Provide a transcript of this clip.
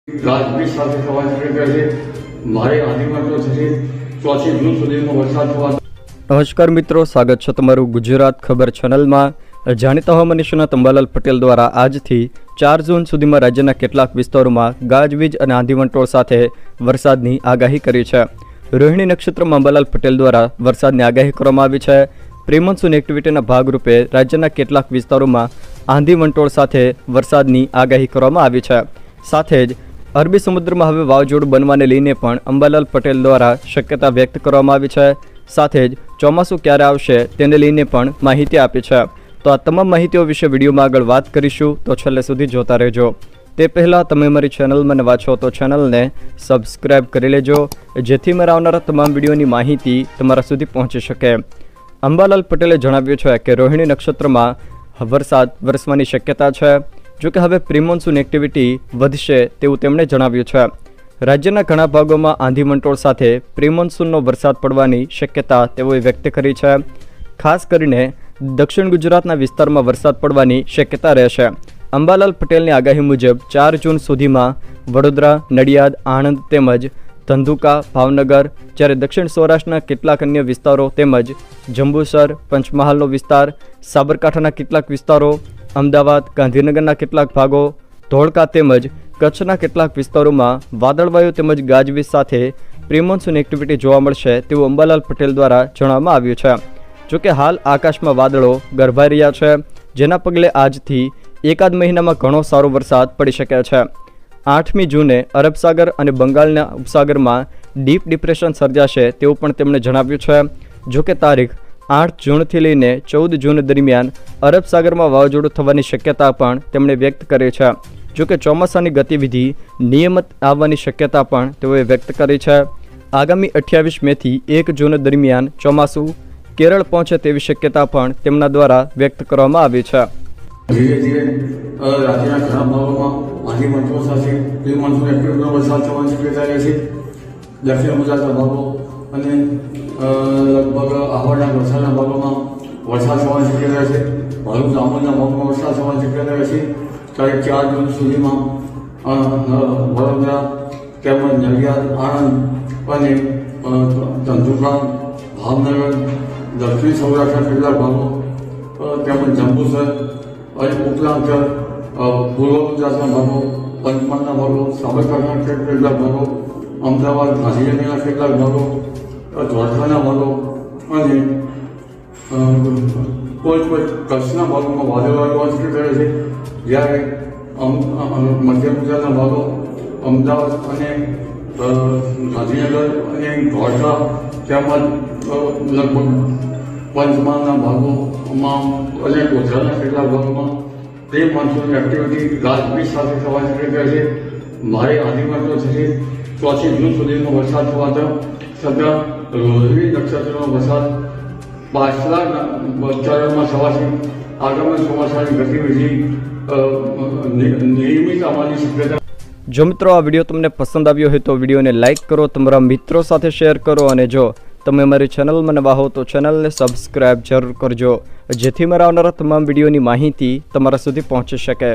ગાજ વીજ સાથે થવાની શક્યતા છે. ભારે આંધીમાં થશે. 4 જૂન સુધીમાં વરસાદ થવા. નમસ્કાર મિત્રો, સ્વાગત છે તમારું ગુજરાત ખબર ચેનલમાં. જાણીતા હવામાન નિષ્ણાત અંબાલાલ પટેલ દ્વારા આજથી 4 જૂન સુધીમાં રાજ્યના કેટલાક વિસ્તારોમાં ગાજવીજ અને આંધીવંટોળ સાથે વરસાદની આગાહી કરી છે. રોહિણી નક્ષત્રમાં અંબાલાલ પટેલ દ્વારા વરસાદની આગાહી કરવામાં આવી છે. પ્રી-મોન્સૂન એક્ટિવિટીના ભાગરૂપે રાજ્યના કેટલાક વિસ્તારોમાં આંધીવંટોળ સાથે વરસાદની આગાહી કરવામાં આવી છે. સાથે જ અરબી સમુદ્રમાં હવે વાવાઝોડું બનવાને લઈને પણ અંબાલાલ પટેલ દ્વારા શક્યતા વ્યક્ત કરવામાં આવી છે. સાથે જ ચોમાસું ક્યારે આવશે તેને લઈને પણ માહિતી આપી છે. તો આ તમામ માહિતીઓ વિશે વિડીયોમાં આગળ વાત કરીશું, તો છેલ્લે સુધી જોતા રહેજો. તે પહેલાં તમે મારી ચેનલમાં નવા છો તો ચેનલને સબસ્ક્રાઈબ કરી લેજો, જેથી મારા આવનારા તમામ વિડીયોની માહિતી તમારા સુધી પહોંચી શકે. અંબાલાલ પટેલે જણાવ્યું છે કે રોહિણી નક્ષત્રમાં વરસાદ વરસવાની શક્યતા છે. જોકે હવે પ્રી-મોન્સૂન એક્ટિવિટી વધશે તેવું તેમણે જણાવ્યું છે. રાજ્યના ઘણા ભાગોમાં આંધીવંટોળ સાથે પ્રી-મોન્સૂનનો વરસાદ પડવાની શક્યતા તેઓએ વ્યક્ત કરી છે. ખાસ કરીને દક્ષિણ ગુજરાતના વિસ્તારમાં વરસાદ પડવાની શક્યતા રહેશે. અંબાલાલ પટેલની આગાહી મુજબ 4 જૂન સુધીમાં વડોદરા, નડિયાદ, આણંદ તેમજ ધંધુકા, ભાવનગર, જ્યારે દક્ષિણ સૌરાષ્ટ્રના કેટલાક અન્ય વિસ્તારો તેમજ જંબુસર, પંચમહાલનો વિસ્તાર, સાબરકાંઠાના કેટલાક વિસ્તારો, અમદાવાદ, ગાંધીનગરના કેટલાક ભાગો, ધોળકા તેમજ કચ્છના કેટલાક વિસ્તારોમાં વાદળવાયુ તેમજ ગાજવીજ સાથે પ્રી-મોન્સૂન એક્ટિવિટી જોવા મળશે તેવું અંબાલાલ પટેલ દ્વારા જણાવવામાં આવ્યું છે. જોકે હાલ આકાશમાં વાદળો ગરભાઈ રહ્યા છે, જેના પગલે આજથી એકાદ મહિનામાં ઘણો સારો વરસાદ પડી શકે છે. 8મી જૂને અરબસાગર અને બંગાળના ઉપસાગરમાં ડીપ ડિપ્રેશન સર્જાશે તેવું પણ તેમણે જણાવ્યું છે. જોકે તારીખ 8 જૂનથી લઈને 14 જૂન દરમિયાન અરબસાગરમાં વાવાઝોડું થવાની શક્યતા પણ તેમણે વ્યક્ત કરી છે. જોકે ચોમાસાની ગતિવિધિ નિયમિત આવવાની શક્યતા પણ તેઓએ વ્યક્ત કરી છે. આગામી 28 મેથી 1 જૂન દરમિયાન ચોમાસું કેરળ પહોંચે તેવી શક્યતા પણ તેમના દ્વારા વ્યક્ત કરવામાં આવી છે. ધીરે ધીરે રાજ્યના ઘણા ભાગોમાં આંધીવંટોળ સાથે પ્રી-મોન્સૂન એક્ટિવિટીનો વરસાદ થવાની શક્યતા રહે છે. દક્ષિણ ગુજરાતના ભાગો અને લગભગ આહવાના વરસાદના ભાગોમાં વરસાદ થવાની શક્યતા રહે છે. ભરૂચ, દાહોદના ભાગોમાં વરસાદ થવાની શક્યતા રહે છે. તારીખ 4 જૂન સુધીમાં વડોદરા તેમજ નડિયાદ, આણંદ અને ધંધુકા, ભાવનગર, દક્ષિણ સૌરાષ્ટ્રના કેટલાક ભાગો તેમજ જંબુસર અને ઉપલાંચલ, પૂર્વ ગુજરાતના ભાગો, પંચમહાલના ભાગો, સાબરકાંઠાના કેટલાક ભાગો, અમદાવાદ, ગાંધીનગરના કેટલાક ભાગો, ધોળકાના ભાગો અને કોઈ કચ્છના ભાગોમાં વાદળવાળું શક્યતા રહે છે. જ્યારે મધ્ય ગુજરાતના ભાગો, અમદાવાદ અને ગાંધીનગર અને ધોળકા તેમજ લગભગ પંચમહાલના ભાગોમાં અને ગોધરાના કેટલાક ભાગોમાં પ્રી-મોન્સૂન એક્ટિવિટી ગાજવીજ સાથે થવાની શક્યતા છે. ભારે આંધીવંટોળ થશે. 4 જૂન સુધીમાં વરસાદ થવાતા છતાં રોહિણી નક્ષત્રનો વરસાદ પાછલા ચરણમાં થવાથી આગામી ચોમાસાની ગતિવિધિ નિયમિત આવવાની શક્યતા. જો મિત્રો આ વિડીયો તમને પસંદ આવ્યો હોય તો વિડીયોને લાઇક કરો, તમારા મિત્રો સાથે શેર કરો, અને જો તમે અમારી ચેનલમાં નવા હો તો ચેનલને સબસ્ક્રાઈબ જરૂર કરજો, જેથી મારા આવનારા તમામ વિડીયોની માહિતી તમારા સુધી પહોંચી શકે.